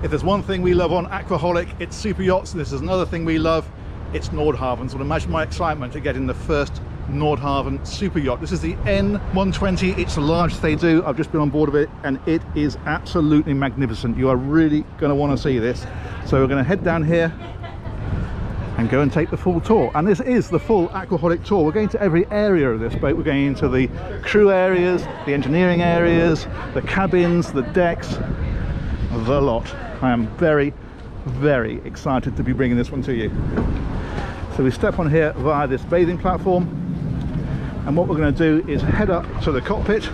If there's one thing we love on Aquaholic, it's super yachts. This is another thing we love, it's Nordhavn. So imagine my excitement to get in the first Nordhavn super yacht. This is the N120. It's the largest they do. I've just been on board of it and it is absolutely magnificent. You are really going to want to see this. So we're going to head down here and go and take the full tour. And this is the full Aquaholic tour. We're going to every area of this boat. We're going into the crew areas, the engineering areas, the cabins, the decks, the lot. I am very, very excited to be bringing this one to you. So we step on here via this bathing platform, and what we're going to do is head up to the cockpit,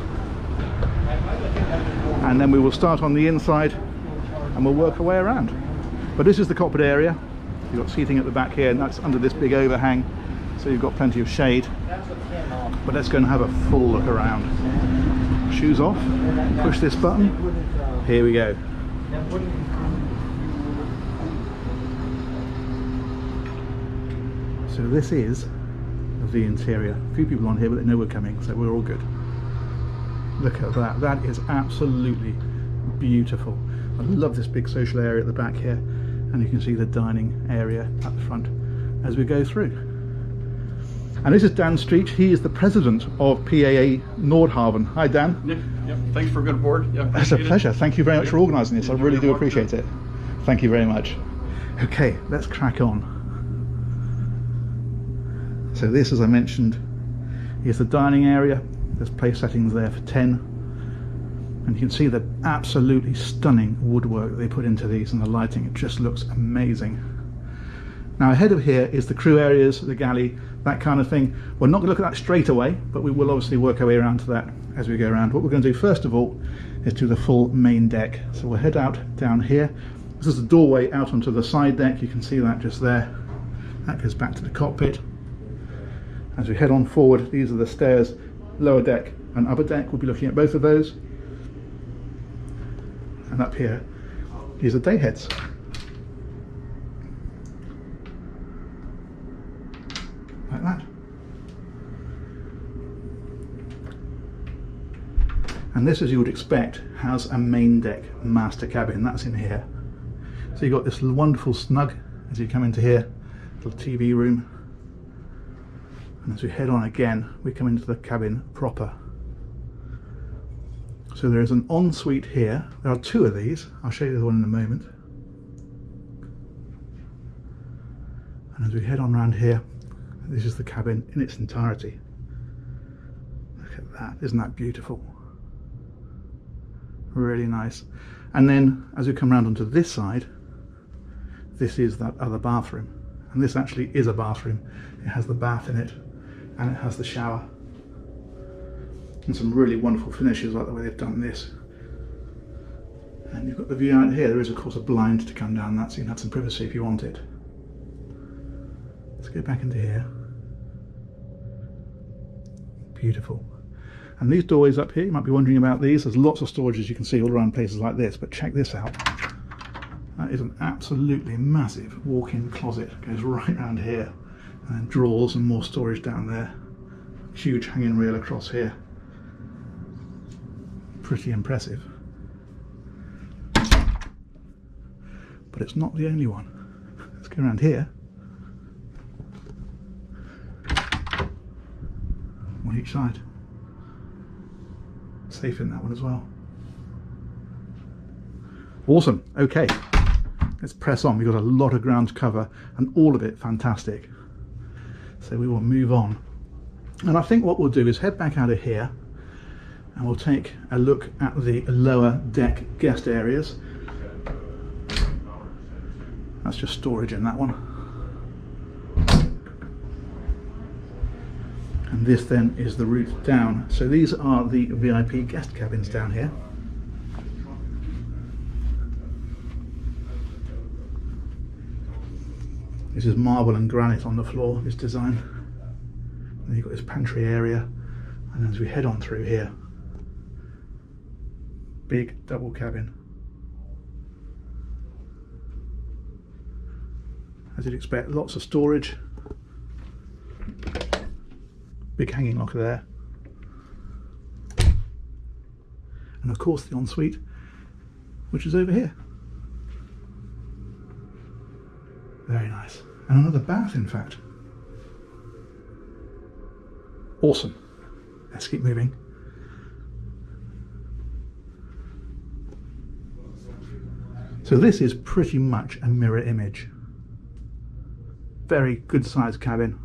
and then we will start on the inside and we'll work our way around. But this is the cockpit area. You've got seating at the back here, and that's under this big overhang, so you've got plenty of shade. But let's go and have a full look around. Shoes off, push this button, here we go. So this is the interior. A few people on here, but they know we're coming, so we're all good. Look at that, that is absolutely beautiful. I love this big social area at the back here. And you can see the dining area at the front as we go through. And this is Dan Street. He is the president of PAA Nordhavn. Hi Dan. Yep. Thanks for a good board. Yep, it's a pleasure. Thank you very much for organising this. I really do appreciate it. Thank you very much. Okay, let's crack on. So this, as I mentioned, is the dining area. There's place settings there for 10. And you can see the absolutely stunning woodwork that they put into these, and the lighting, it just looks amazing. Now ahead of here is the crew areas, the galley, that kind of thing. We're not going to look at that straight away, but we will obviously work our way around to that as we go around. What we're going to do first of all is do the full main deck. So we'll head out down here. This is the doorway out onto the side deck. You can see that just there. That goes back to the cockpit. As we head on forward, these are the stairs, lower deck and upper deck. We'll be looking at both of those. And up here is the day heads. Like that. And this, as you would expect, has a main deck master cabin. That's in here. So you've got this wonderful snug as you come into here, little TV room. And as we head on again, we come into the cabin proper. So there is an ensuite here. There are two of these. I'll show you the other one in a moment. And as we head on around here, this is the cabin in its entirety. Look at that, isn't that beautiful? Really nice. And then as we come around onto this side, this is that other bathroom. And this actually is a bathroom. It has the bath in it, and it has the shower. And some really wonderful finishes like the way they've done this. And you've got the view out here. There is of course a blind to come down that, so you can have some privacy if you want it. Let's go back into here. Beautiful. And these doorways up here, you might be wondering about these. There's lots of storage, as you can see, all around places like this, but check this out. That is an absolutely massive walk-in closet. It goes right around here, and then drawers and more storage down there. Huge hanging rail across here. Pretty impressive. But it's not the only one. Let's go around here. On each side. Safe in that one as well. Awesome. Okay, let's press on. We've got a lot of ground to cover, and all of it fantastic. So we will move on. And I think what we'll do is head back out of here, and we'll take a look at the lower deck guest areas. That's just storage in that one. And this then is the route down. So these are the VIP guest cabins down here. This is marble and granite on the floor, this design. And you've got this pantry area, and as we head on through here, big double cabin. As you'd expect, lots of storage. Big hanging locker there. And of course the ensuite, which is over here. Very nice. And another bath, in fact. Awesome. Let's keep moving. So this is pretty much a mirror image. Very good sized cabin.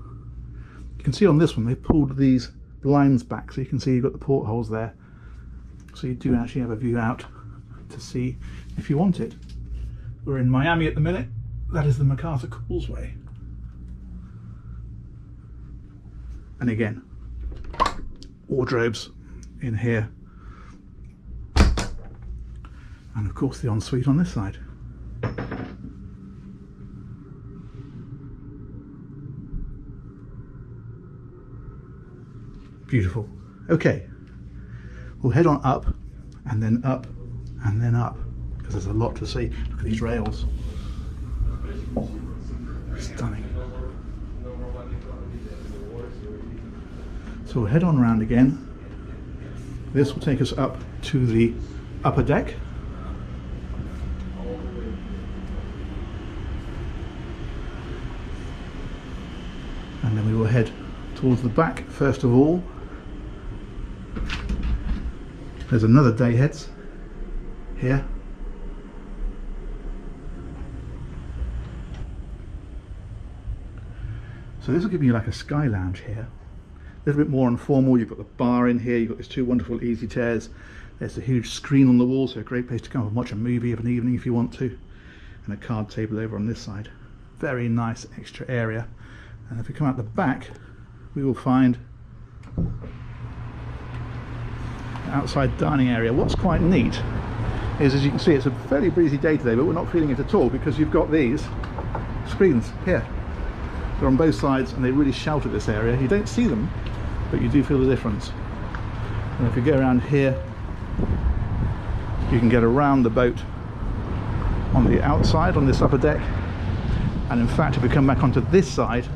You can see on this one they've pulled these blinds back so you can see you've got the portholes there. So you do actually have a view out to see if you want it. We're in Miami at the minute. That is the MacArthur Causeway. And again, wardrobes in here. And of course the ensuite on this side. Beautiful. Okay, we'll head on up and then up and then up because there's a lot to see. Look at these rails. Stunning. So we'll head on round again. This will take us up to the upper deck. And then we will head towards the back first of all. There's another day heads here. So this will give you like a sky lounge here. A little bit more informal. You've got the bar in here, you've got these two wonderful easy chairs. There's a huge screen on the wall, so a great place to come and watch a movie of an evening if you want to. And a card table over on this side. Very nice extra area. And if we come out the back, we will find an outside dining area. What's quite neat is, as you can see, it's a fairly breezy day today, but we're not feeling it at all because you've got these screens here. They're on both sides and they really shelter this area. You don't see them, but you do feel the difference. And if you go around here, you can get around the boat on the outside on this upper deck. And in fact, if we come back onto this side,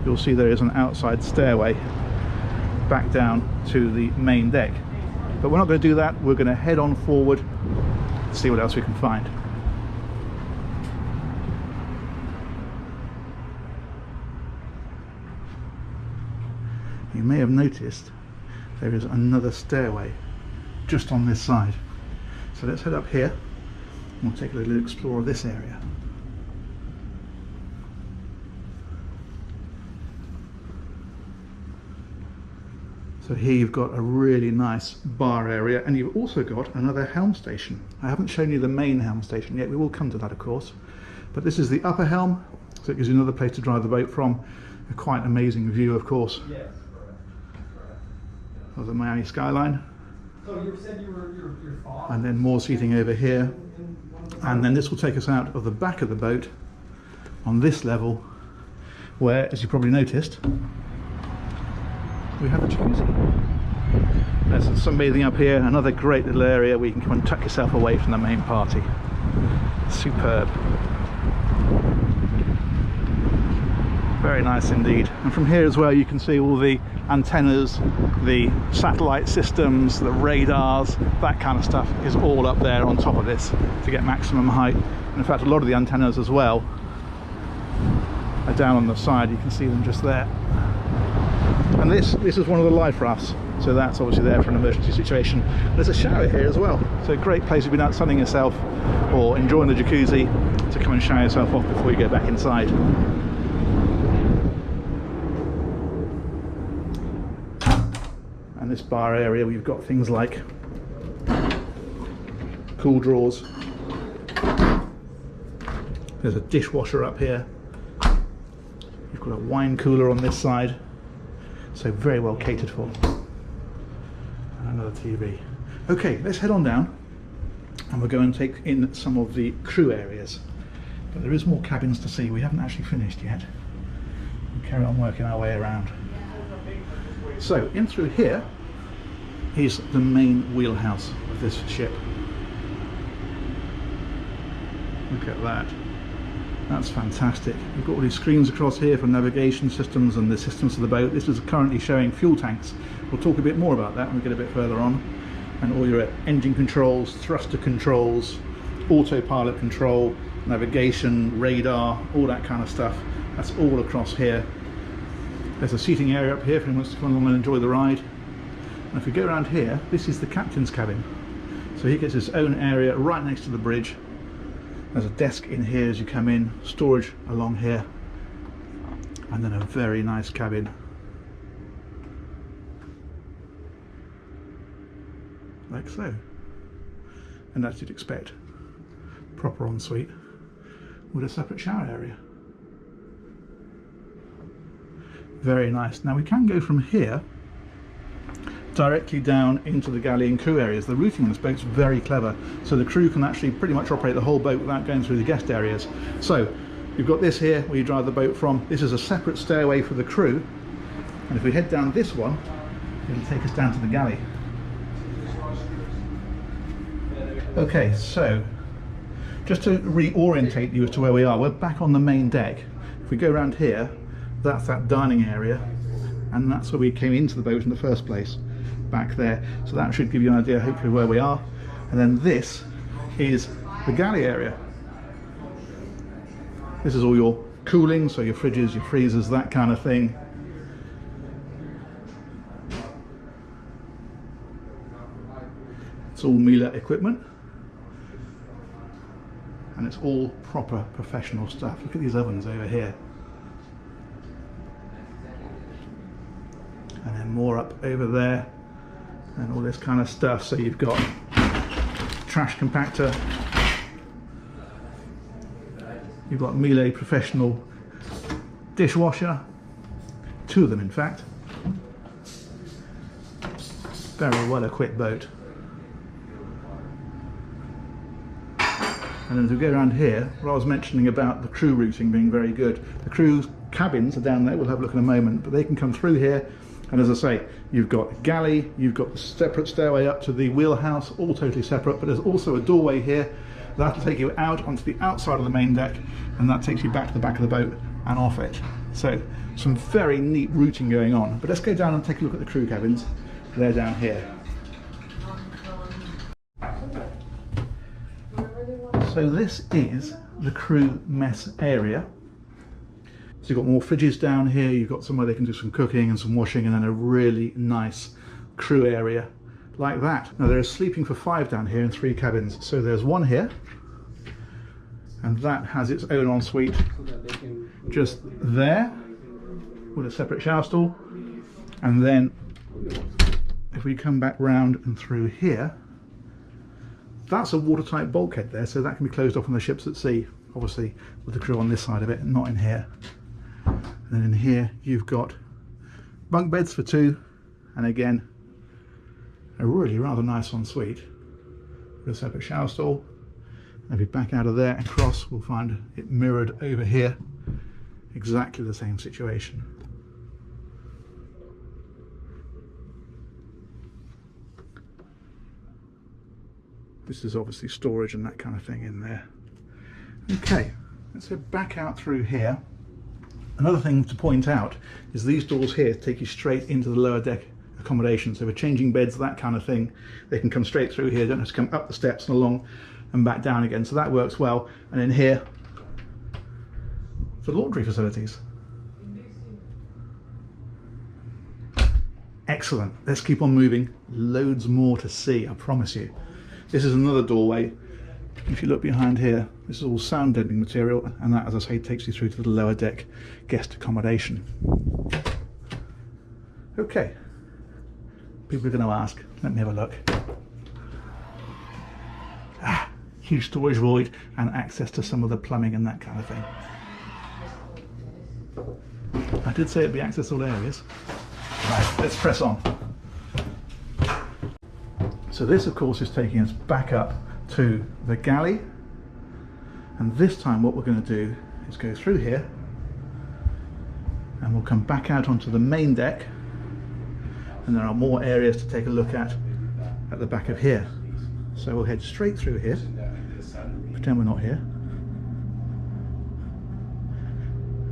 you'll see there is an outside stairway back down to the main deck. But we're not going to do that. We're going to head on forward to see what else we can find. You may have noticed there is another stairway just on this side. So let's head up here and we'll take a little explore of this area. So here you've got a really nice bar area, and you've also got another helm station. I haven't shown you the main helm station yet. We will come to that, of course. But this is the upper helm, so it gives you another place to drive the boat from. A quite amazing view, of course, of the Miami skyline. So you said you're and then more seating over here. And then this will take us out of the back of the boat on this level, where, as you probably noticed, we have a jacuzzi. There's some sunbathing up here, another great little area where you can come and tuck yourself away from the main party. Superb. Very nice indeed. And from here as well you can see all the antennas, the satellite systems, the radars, that kind of stuff is all up there on top of this to get maximum height. And in fact a lot of the antennas as well are down on the side. You can see them just there. And this is one of the life rafts, so that's obviously there for an emergency situation. There's a shower here as well, so a great place if you've been out sunning yourself or enjoying the jacuzzi to come and shower yourself off before you go back inside. And this bar area, we've got things like cool drawers. There's a dishwasher up here. You've got a wine cooler on this side. So very well catered for. And another TV. Okay, let's head on down and we'll go and take in some of the crew areas. But there is more cabins to see. We haven't actually finished yet. We'll carry on working our way around. So in through here is the main wheelhouse of this ship. Look at that. That's fantastic. We've got all these screens across here for navigation systems and the systems of the boat. This is currently showing fuel tanks. We'll talk a bit more about that when we get a bit further on. And all your engine controls, thruster controls, autopilot control, navigation, radar, all that kind of stuff. That's all across here. There's a seating area up here if anyone wants to come along and enjoy the ride. And if we go around here, this is the captain's cabin. So he gets his own area right next to the bridge. There's a desk in here as you come in, storage along here, and then a very nice cabin. Like so. And as you'd expect, proper ensuite with a separate shower area. Very nice. Now we can go from here directly down into the galley and crew areas. The routing on this boat's very clever, so the crew can actually pretty much operate the whole boat without going through the guest areas. So you've got this here where you drive the boat from. This is a separate stairway for the crew, and if we head down this one, it'll take us down to the galley. Okay, so just to reorientate you as to where we are, we're back on the main deck. If we go around here, that's that dining area, and that's where we came into the boat in the first place, back there. So that should give you an idea hopefully where we are. And then this is the galley area. This is all your cooling, so your fridges, your freezers, that kind of thing. It's all Miele equipment, and it's all proper professional stuff. Look at these ovens over here. And then more up over there, and all this kind of stuff. So you've got trash compactor, you've got Miele professional dishwasher, 2 of them in fact. Very well equipped boat. And then as we go around here, what I was mentioning about the crew routing being very good, the crew's cabins are down there, we'll have a look in a moment, but they can come through here. And as I say, you've got galley, you've got the separate stairway up to the wheelhouse, all totally separate, but there's also a doorway here that'll take you out onto the outside of the main deck, and that takes you back to the back of the boat and off it. So some very neat routing going on. But let's go down and take a look at the crew cabins. They're down here. So this is the crew mess area. So you've got more fridges down here, you've got somewhere they can do some cooking and some washing, and then a really nice crew area like that. Now there is sleeping for 5 down here in 3 cabins. So there's one here, and that has its own ensuite just there with a separate shower stall. And then if we come back round and through here, that's a watertight bulkhead there, so that can be closed off on the ships at sea, obviously with the crew on this side of it, not in here. And then in here you've got bunk beds for 2, and again a really rather nice ensuite with a separate shower stall. And if we back out of there and cross, we'll find it mirrored over here, exactly the same situation. This is obviously storage and that kind of thing in there. Okay, let's go back out through here. Another thing to point out is these doors here take you straight into the lower deck accommodation. So for changing beds, that kind of thing, they can come straight through here, don't have to come up the steps and along and back down again. So that works well. And in here, for laundry facilities. Excellent. Let's keep on moving. Loads more to see, I promise you. This is another doorway. If you look behind here, this is all sound deadening material, and that, as I say, takes you through to the lower deck guest accommodation. Okay, people are going to ask, let me have a look. Huge storage void and access to some of the plumbing and that kind of thing. I did say it'd be access to all areas. Right, let's press on. So this, of course, is taking us back up to the galley, and this time what we're going to do is go through here and we'll come back out onto the main deck, and there are more areas to take a look at the back of here. So we'll head straight through here, pretend we're not here,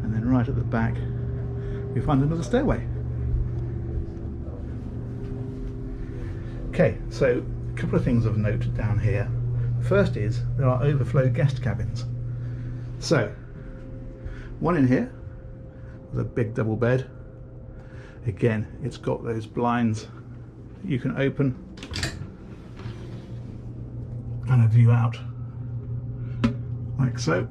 and then right at the back we find another stairway. Okay, so a couple of things of note down here. First is there are overflow guest cabins. So, one in here with a big double bed. Again, it's got those blinds that you can open and a view out like so.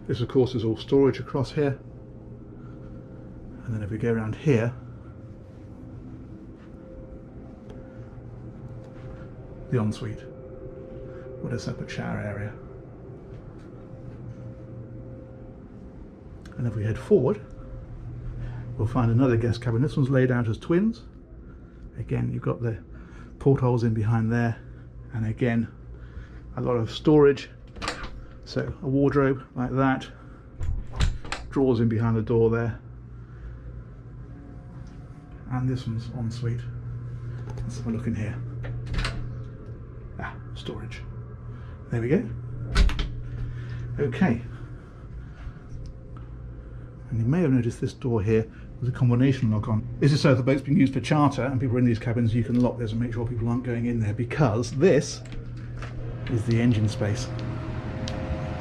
This of course is all storage across here, and then if we go around here, the ensuite with a separate shower area. And if we head forward, we'll find another guest cabin. This one's laid out as twins. Again, you've got the portholes in behind there, and again a lot of storage. So a wardrobe like that, drawers in behind the door there, and this one's ensuite. Let's have a look in here. Storage. There we go. Okay. And you may have noticed this door here with a combination lock on. This is so if the boat's being used for charter and people are in these cabins, you can lock this and make sure people aren't going in there, because this is the engine space.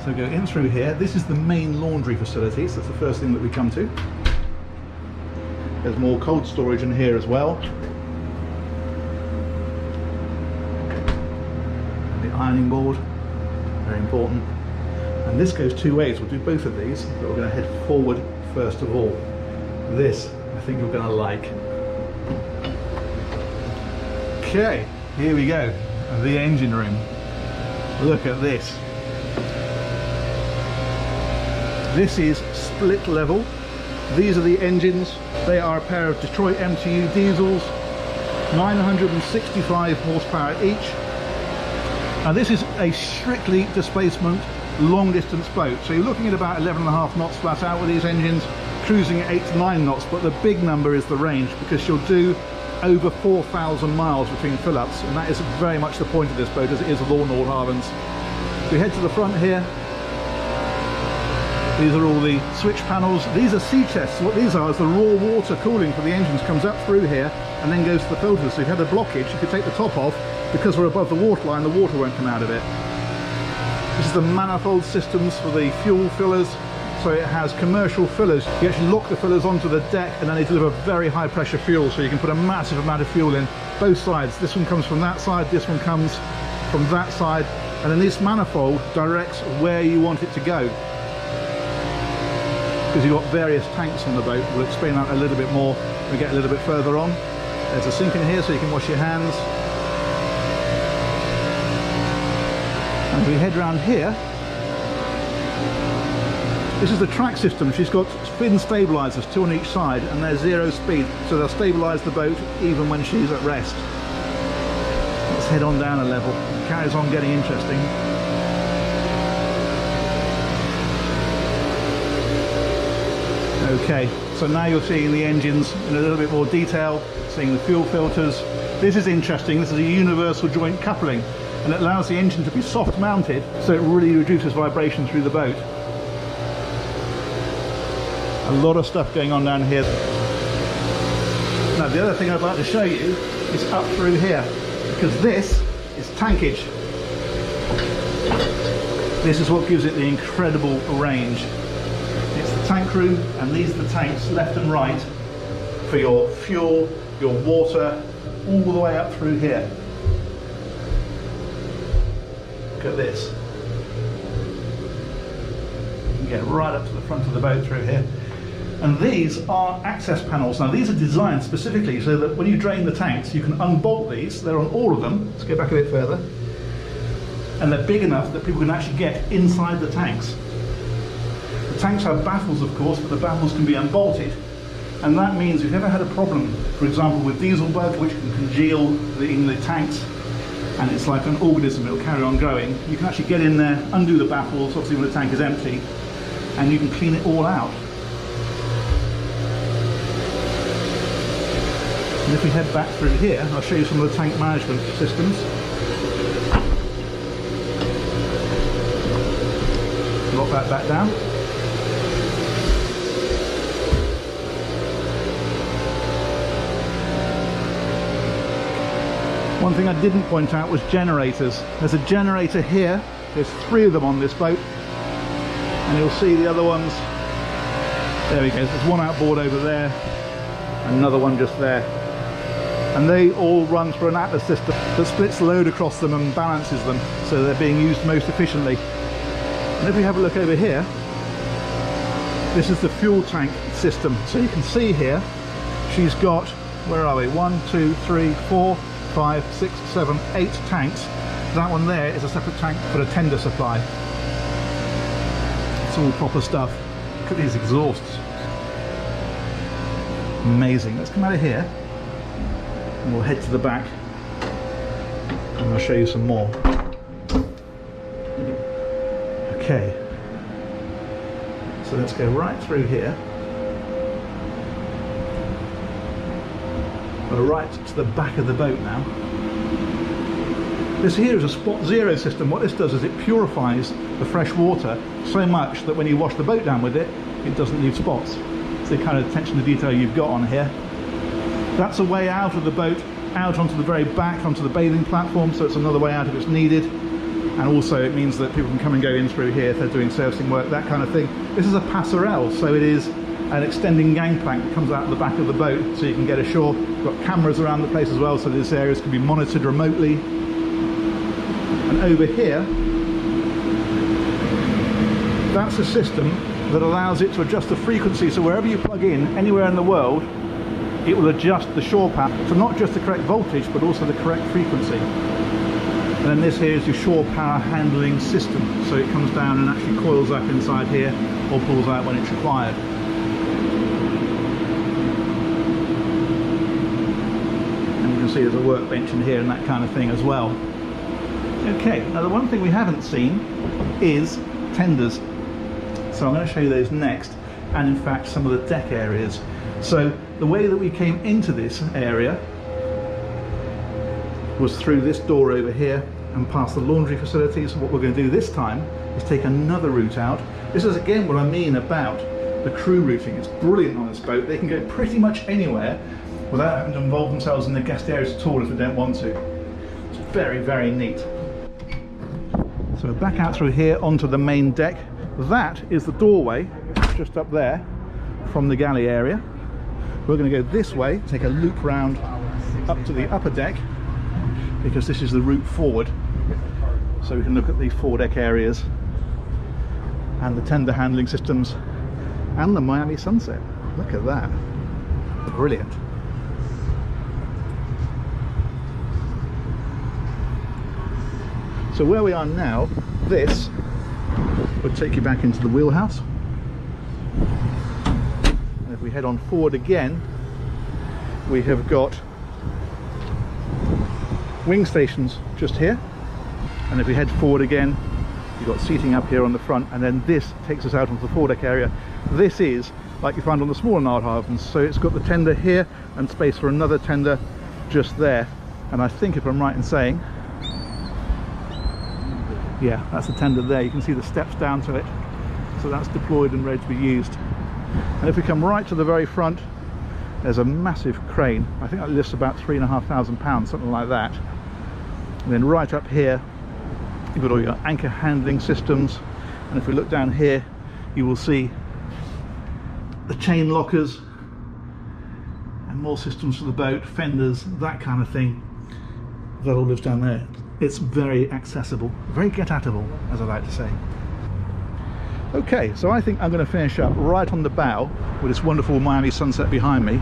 So go in through here. This is the main laundry facility, so that's the first thing that we come to. There's more cold storage in here as well. Ironing board, very important. And this goes two ways. We'll do both of these, but we're going to head forward first of all. This I think you're going to like. Okay, here we go, the engine room. Look at this. This is split level. These are the engines. They are a pair of Detroit MTU diesels, 965 horsepower each. Now this is a strictly displacement long distance boat, so you're looking at about 11.5 knots flat out with these engines, cruising at 8 to 9 knots, but the big number is the range, because you'll do over 4,000 miles between fill-ups, and that is very much the point of this boat, as it is with all Nordhavns. We head to the front here. These are all the switch panels. These are sea chests. What these are is the raw water cooling for the engines comes up through here and then goes to the filters. So if you had a blockage, you could take the top off. Because we're above the water line, the water won't come out of it. This is the manifold systems for the fuel fillers. So it has commercial fillers. You actually lock the fillers onto the deck, and then they deliver very high pressure fuel, so you can put a massive amount of fuel in both sides. This one comes from that side, this one comes from that side, and then this manifold directs where you want it to go. Because you've got various tanks on the boat. We'll explain that a little bit more when we get a little bit further on. There's a sink in here so you can wash your hands. And we head round here. This is the track system. She's got fin stabilizers, 2 on each side, and they're 0 speed, so they'll stabilize the boat even when she's at rest. Let's head on down a level. It carries on getting interesting. Okay, so now you're seeing the engines in a little bit more detail, seeing the fuel filters. This is interesting. This is a universal joint coupling, and it allows the engine to be soft mounted, so it really reduces vibration through the boat. A lot of stuff going on down here. Now the other thing I'd like to show you is up through here, because this is tankage. This is what gives it the incredible range. It's the tank room, and these are the tanks left and right for your fuel, your water, all the way up through here. Look at this. You can get right up to the front of the boat through here. And these are access panels. Now these are designed specifically so that when you drain the tanks, you can unbolt these. They're on all of them. Let's go back a bit further. And they're big enough that people can actually get inside the tanks. The tanks have baffles, of course, but the baffles can be unbolted. And that means if you've ever had a problem, for example, with diesel bug, which can congeal in the tanks, and it's like an organism, it'll carry on growing, you can actually get in there, undo the baffles, obviously when the tank is empty, and you can clean it all out. And if we head back through here, I'll show you some of the tank management systems. Lock that back down. One thing I didn't point out was generators. There's a generator here. There's 3 of them on this boat. And you'll see the other ones. There we go. There's one outboard over there. Another one just there. And they all run through an Atlas system that splits load across them and balances them, so they're being used most efficiently. And if we have a look over here, this is the fuel tank system. So you can see here, she's got, where are we? 1, 2, 3, 4, 5, 6, 7, 8 tanks. That one there is a separate tank for the tender supply. It's all proper stuff. Look at these exhausts. Amazing. Let's come out of here and we'll head to the back and I'll show you some more. Okay, so let's go right through here. We're right to the back of the boat now. This here is a spot zero system. What this does is it purifies the fresh water so much that when you wash the boat down with it, it doesn't leave spots. It's the kind of attention to detail you've got on here. That's a way out of the boat, out onto the very back, onto the bathing platform, so it's another way out if it's needed. And also it means that people can come and go in through here if they're doing servicing work, that kind of thing. This is a passerelle, so it is an extending gangplank that comes out of the back of the boat so you can get ashore. We've got cameras around the place as well, so these areas can be monitored remotely. And over here, that's a system that allows it to adjust the frequency, so wherever you plug in, anywhere in the world, it will adjust the shore power to not just the correct voltage, but also the correct frequency. And then this here is your shore power handling system, so it comes down and actually coils up inside here, or pulls out when it's required. And you can see there's a workbench in here and that kind of thing as well. Okay, now the one thing we haven't seen is tenders. So I'm going to show you those next, and in fact some of the deck areas. So the way that we came into this area was through this door over here and past the laundry facilities. What we're going to do this time is take another route out. This is again what I mean about the crew routing. It's brilliant on this boat. They can go pretty much anywhere without having to involve themselves in the guest areas at all if they don't want to. It's very, very neat. So we're back out through here onto the main deck. That is the doorway just up there from the galley area. We're going to go this way, take a loop round up to the upper deck, because this is the route forward, so we can look at the foredeck areas and the tender handling systems and the Miami sunset. Look at that, brilliant. So where we are now, this would take you back into the wheelhouse, and if we head on forward again, we have got wing stations just here, and if we head forward again, you've got seating up here on the front, and then this takes us out onto the foredeck area. This is like you find on the smaller Nordhavns, so it's got the tender here and space for another tender just there. And I think, if I'm right in saying, yeah, that's the tender there. You can see the steps down to it, so that's deployed and ready to be used. And if we come right to the very front, there's a massive crane. I think that lifts about 3,500 pounds, something like that. And then right up here, you've got all your anchor handling systems. And if we look down here, you will see the chain lockers and more systems for the boat, fenders, that kind of thing. That all lives down there. It's very accessible, very get-atable, as I like to say. Okay, so I think I'm going to finish up right on the bow with this wonderful Miami sunset behind me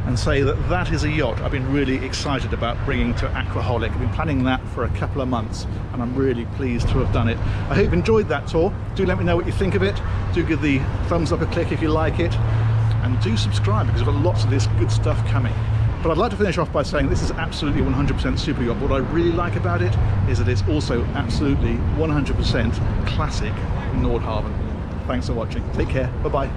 and say that that is a yacht I've been really excited about bringing to Aquaholic. I've been planning that for a couple of months and I'm really pleased to have done it. I hope you enjoyed that tour. Do let me know what you think of it. Do give the thumbs up a click if you like it, and do subscribe because we've got lots of this good stuff coming. But I'd like to finish off by saying this is absolutely 100% super yacht. What I really like about it is that it's also absolutely 100% classic Nordhavn. Thanks for watching. Take care. Bye-bye.